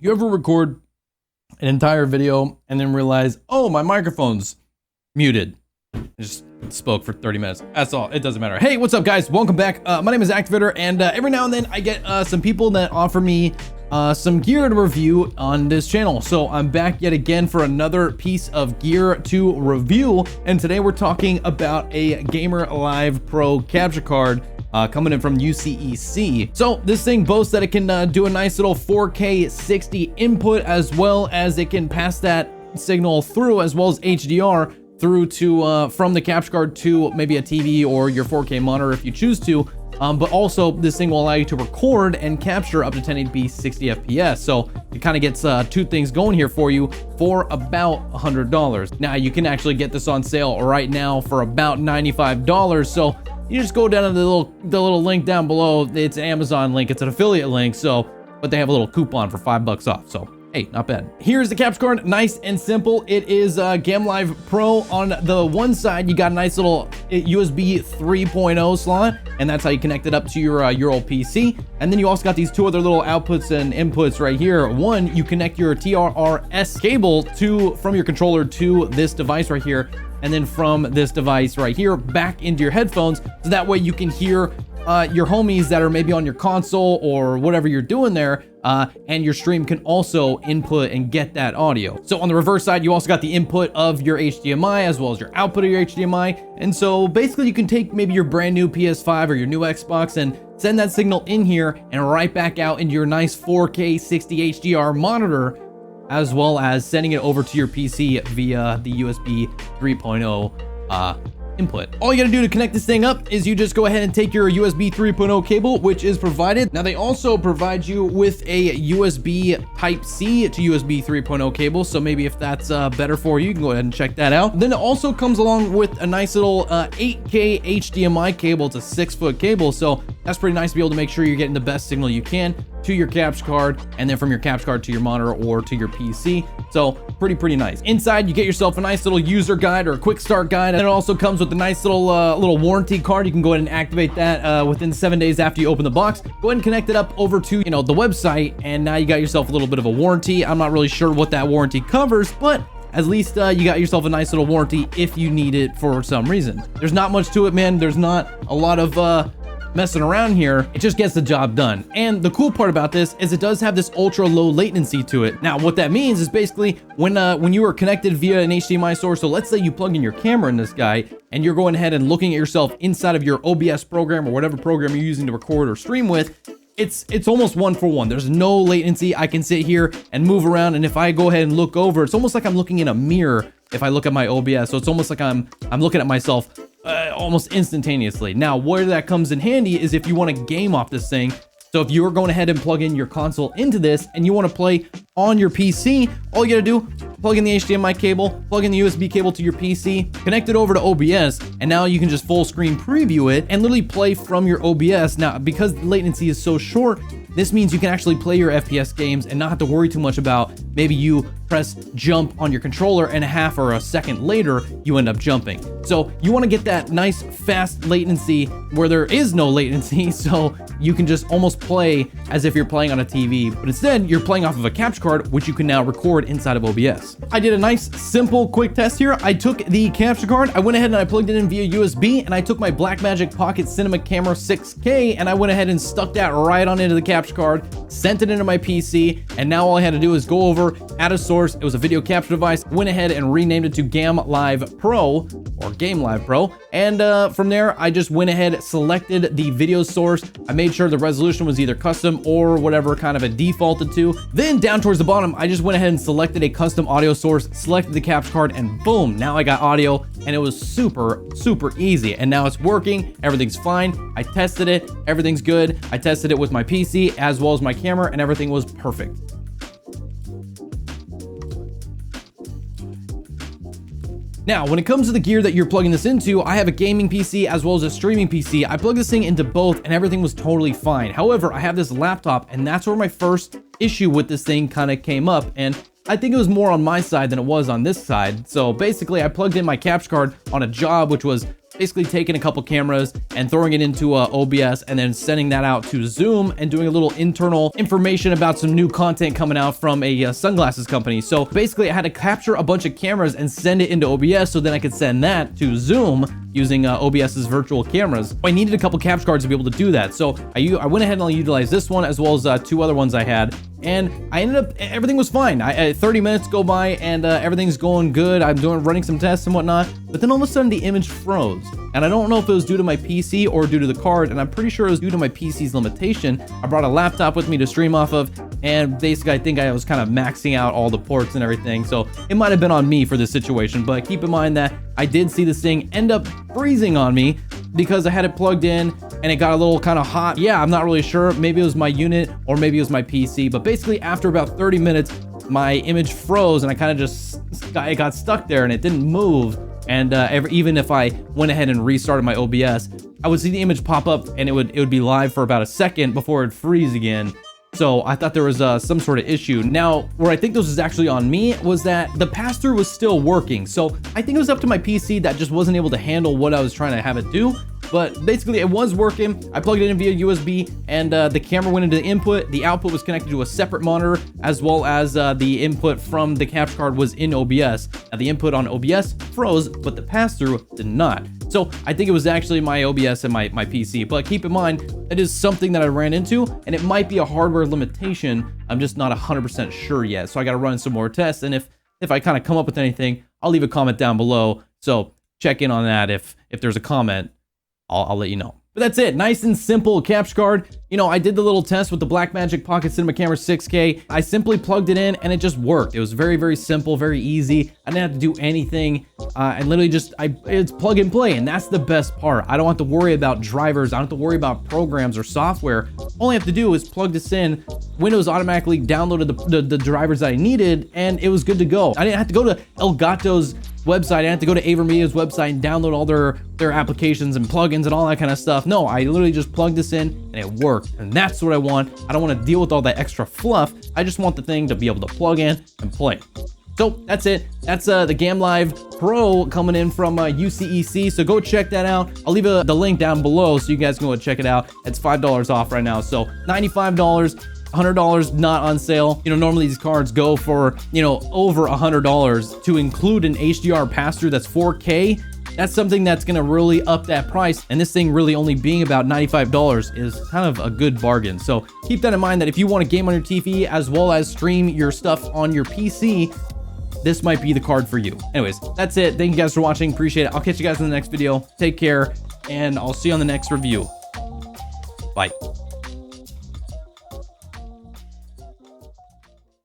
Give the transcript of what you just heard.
You ever record an entire video and then realize, oh, my microphone's muted? I just spoke for 30 minutes. That's all. It doesn't matter. Hey, what's up, guys? Welcome back. My name is Activator, and every now and then I get some people that offer me some gear to review on this channel. So I'm back yet again for another piece of gear to review, and today we're talking about a Gam Live Pro capture card coming in from UCEC. So this thing boasts that it can do a nice little 4K 60 input, as well as it can pass that signal through, as well as HDR through to from the capture card to maybe a TV or your 4K monitor if you choose to. But also this thing will allow you to record and capture up to 1080p 60 FPS. So it kind of gets two things going here for you for about $100. Now you can actually get this on sale right now for about $95. So you just go down to the little link down below. It's an Amazon link. It's an affiliate link. So, but they have a little coupon for $5 off. So hey, not bad. Here's the capture card, nice and simple. It is Gam Live Pro. On the one side, you got a nice little USB 3.0 slot, and that's how you connect it up to your old PC. And then you also got these two other little outputs and inputs right here. One, you connect your TRRS cable from your controller to this device right here, and then from this device right here back into your headphones, so that way you can hear your homies that are maybe on your console or whatever you're doing there, and your stream can also input and get that audio. So on the reverse side, you also got the input of your HDMI as well as your output of your HDMI. And so basically you can take maybe your brand new PS5 or your new Xbox and send that signal in here and right back out into your nice 4K 60 HDR monitor, as well as sending it over to your PC via the USB 3.0 input. All you gotta do to connect this thing up is you just go ahead and take your USB 3.0 cable, which is provided. Now they also provide you with a USB Type-C to USB 3.0 cable, so maybe if that's better for you, you can go ahead and check that out. Then it also comes along with a nice little 8K HDMI cable. It's a 6-foot cable, so that's pretty nice to be able to make sure you're getting the best signal you can to your capture card, and then from your capture card to your monitor or to your PC. So pretty nice. Inside, you get yourself a nice little user guide or a quick start guide, and it also comes with a nice little warranty card. You can go ahead and activate that within 7 days after you open the box. Go ahead and connect it up over to the website, and now you got yourself a little bit of a warranty. I'm not really sure what that warranty covers, but at least you got yourself a nice little warranty if you need it for some reason. There's not much to it, man. There's not a lot of messing around here. It just gets the job done. And the cool part about this is it does have this ultra low latency to it. Now what that means is basically when you are connected via an HDMI source, so let's say you plug in your camera in this guy and you're going ahead and looking at yourself inside of your OBS program or whatever program you're using to record or stream with, it's almost one for one. There's no latency. I can sit here and move around, and if I go ahead and look over, it's almost like I'm looking in a mirror if I look at my OBS. So it's almost like I'm looking at myself almost instantaneously. Now, where that comes in handy is if you want to game off this thing. So if you're going ahead and plug in your console into this and you want to play on your PC, all you gotta do, plug in the HDMI cable, plug in the USB cable to your PC, connect it over to OBS, and now you can just full screen preview it and literally play from your OBS. Now, because the latency is so short, this means you can actually play your FPS games and not have to worry too much about maybe you press jump on your controller and a half or a second later you end up jumping. So you want to get that nice fast latency where there is no latency, so you can just almost play as if you're playing on a TV, but instead you're playing off of a capture card, which you can now record inside of OBS. I did a nice simple quick test here. I took the capture card, I went ahead and I plugged it in via USB, and I took my Blackmagic Pocket Cinema Camera 6K and I went ahead and stuck that right on into the capture card, sent it into my PC, and now all I had to do is go over, add a source. It was a video capture device, went ahead and renamed it to Gam Live Pro or Gam Live Pro, and from there I just went ahead, selected the video source. I made sure the resolution was either custom or whatever kind of a defaulted to. Then down towards the bottom, I just went ahead and selected a custom audio source, selected the capture card, and boom, now I got audio, and it was super easy. And now it's working, everything's fine. I tested it, everything's good. I tested it with my PC as well as my camera, and everything was perfect. Now, when it comes to the gear that you're plugging this into, I have a gaming PC as well as a streaming PC. I plugged this thing into both and everything was totally fine. However, I have this laptop, and that's where my first issue with this thing kind of came up, and I think it was more on my side than it was on this side. So basically I plugged in my capture card on a job, which was basically taking a couple cameras and throwing it into OBS and then sending that out to Zoom and doing a little internal information about some new content coming out from a sunglasses company. So basically I had to capture a bunch of cameras and send it into OBS so then I could send that to Zoom using OBS's virtual cameras. I needed a couple capture cards to be able to do that. So I went ahead and I utilized this one as well as 2 other ones I had. And I ended up, everything was fine. 30 minutes go by and everything's going good. I'm running some tests and whatnot. But then all of a sudden the image froze. And I don't know if it was due to my PC or due to the card. And I'm pretty sure it was due to my PC's limitation. I brought a laptop with me to stream off of. And basically I think I was kind of maxing out all the ports and everything. So it might have been on me for this situation. But keep in mind that I did see this thing end up freezing on me because I had it plugged in and it got a little kind of hot. Yeah, I'm not really sure. Maybe it was my unit or maybe it was my PC. But basically after about 30 minutes, my image froze and I kind of just, it got stuck there and it didn't move. And even if I went ahead and restarted my OBS, I would see the image pop up and it would be live for about a second before it'd freeze again. So I thought there was some sort of issue. Now, where I think this was actually on me was that the pass-through was still working. So I think it was up to my PC that just wasn't able to handle what I was trying to have it do. But basically it was working. I plugged it in via USB and the camera went into the input. The output was connected to a separate monitor as well as the input from the capture card was in OBS. Now the input on OBS froze, but the pass-through did not. So I think it was actually my OBS and my PC, but keep in mind, it is something that I ran into and it might be a hardware limitation. I'm just not 100% sure yet. So I got to run some more tests. And if I kind of come up with anything, I'll leave a comment down below. So check in on that. If there's a comment, I'll let you know. But that's it. Nice and simple capture card. You know, I did the little test with the Blackmagic Pocket Cinema Camera 6K. I simply plugged it in and it just worked. It was very, very simple, very easy. I didn't have to do anything. And literally just, it's plug and play. And that's the best part. I don't have to worry about drivers. I don't have to worry about programs or software. All I have to do is plug this in. Windows automatically downloaded the drivers that I needed and it was good to go. I didn't have to go to Elgato's website. I had to go to AverMedia's website and download all their applications and plugins and all that kind of stuff. No, I literally just plugged this in and it worked. And that's what I want. I don't want to deal with all that extra fluff. I just want the thing to be able to plug in and play. So that's it. That's the Gam Live Pro coming in from UCEC. So go check that out. I'll leave the link down below so you guys can go check it out. It's $5 off right now. So $95. $100 not on sale. You know, normally these cards go for, you know, over $100 to include an HDR pass-through that's 4K. That's something that's gonna really up that price. And this thing really only being about $95 is kind of a good bargain. So keep that in mind that if you want to game on your TV as well as stream your stuff on your PC, this might be the card for you. Anyways, that's it. Thank you guys for watching. Appreciate it. I'll catch you guys in the next video. Take care, and I'll see you on the next review. Bye.